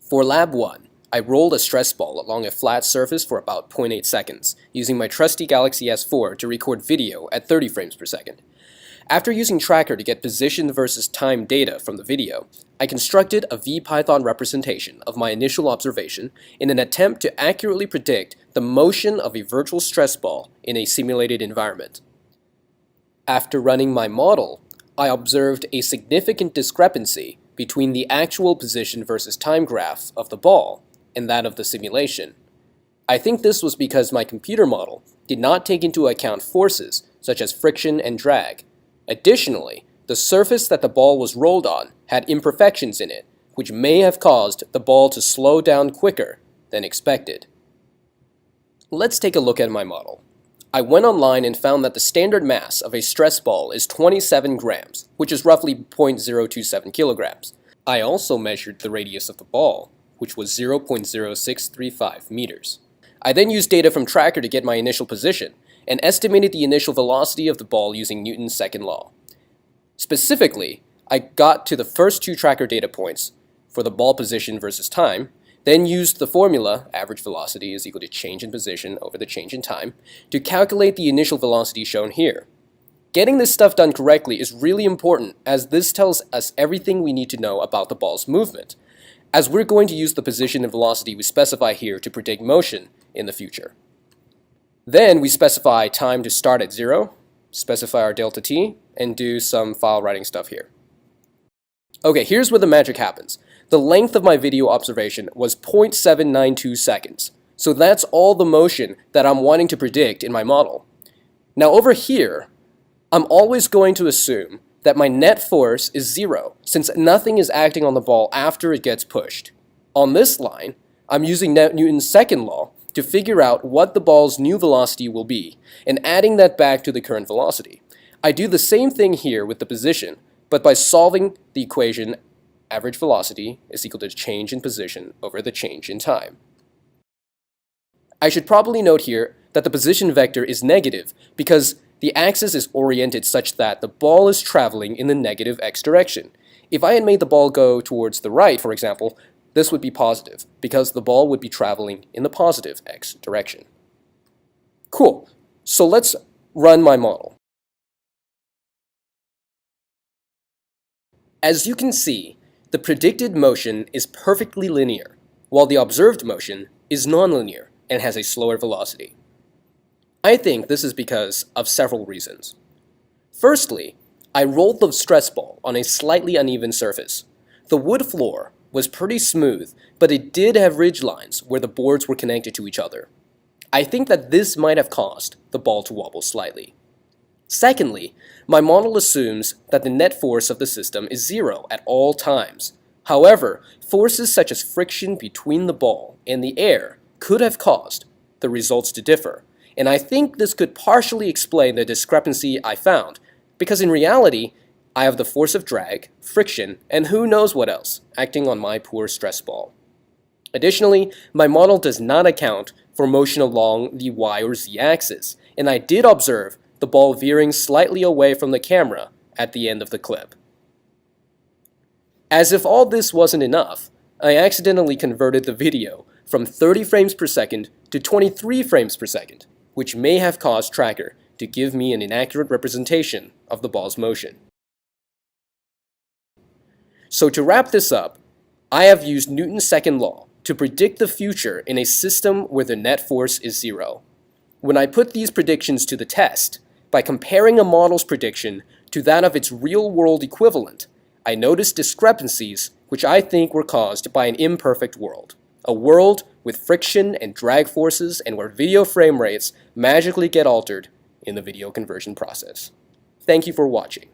For Lab 1, I rolled a stress ball along a flat surface for about 0.8 seconds, using my trusty Galaxy S4 to record video at 30 frames per second. After using Tracker to get position versus time data from the video, I constructed a VPython representation of my initial observation in an attempt to accurately predict the motion of a virtual stress ball in a simulated environment. After running my model, I observed a significant discrepancy between the actual position versus time graph of the ball and that of the simulation. I think this was because my computer model did not take into account forces such as friction and drag. Additionally, the surface that the ball was rolled on had imperfections in it, which may have caused the ball to slow down quicker than expected. Let's take a look at my model. I went online and found that the standard mass of a stress ball is 27 grams, which is roughly 0.027 kilograms. I also measured the radius of the ball, which was 0.0635 meters. I then used data from Tracker to get my initial position, and estimated the initial velocity of the ball using Newton's second law. Specifically, I got to the first two Tracker data points for the ball position versus time, then used the formula, average velocity is equal to change in position over the change in time, to calculate the initial velocity shown here. Getting this stuff done correctly is really important, as this tells us everything we need to know about the ball's movement, as we're going to use the position and velocity we specify here to predict motion in the future. Then we specify time to start at 0, specify our delta t, and do some file writing stuff here. Okay, here's where the magic happens. The length of my video observation was 0.792 seconds, so that's all the motion that I'm wanting to predict in my model. Now over here, I'm always going to assume that my net force is 0, since nothing is acting on the ball after it gets pushed. On this line, I'm using Newton's second law to figure out what the ball's new velocity will be, and adding that back to the current velocity. I do the same thing here with the position, but by solving the equation average velocity is equal to change in position over the change in time. I should probably note here that the position vector is negative because the axis is oriented such that the ball is traveling in the negative x direction. If I had made the ball go towards the right, for example, this would be positive because the ball would be traveling in the positive x direction. Cool, so let's run my model. As you can see, the predicted motion is perfectly linear, while the observed motion is nonlinear and has a slower velocity. I think this is because of several reasons. Firstly, I rolled the stress ball on a slightly uneven surface. The wood floor was pretty smooth, but it did have ridge lines where the boards were connected to each other. I think that this might have caused the ball to wobble slightly. Secondly, my model assumes that the net force of the system is 0 at all times. However, forces such as friction between the ball and the air could have caused the results to differ, and I think this could partially explain the discrepancy I found, because in reality, I have the force of drag, friction, and who knows what else acting on my poor stress ball. Additionally, my model does not account for motion along the y or z axis, and I did observe the ball veering slightly away from the camera at the end of the clip. As if all this wasn't enough, I accidentally converted the video from 30 frames per second to 23 frames per second, which may have caused Tracker to give me an inaccurate representation of the ball's motion. So to wrap this up, I have used Newton's second law to predict the future in a system where the net force is 0. When I put these predictions to the test, by comparing a model's prediction to that of its real-world equivalent, I noticed discrepancies which I think were caused by an imperfect world. A world with friction and drag forces and where video frame rates magically get altered in the video conversion process. Thank you for watching.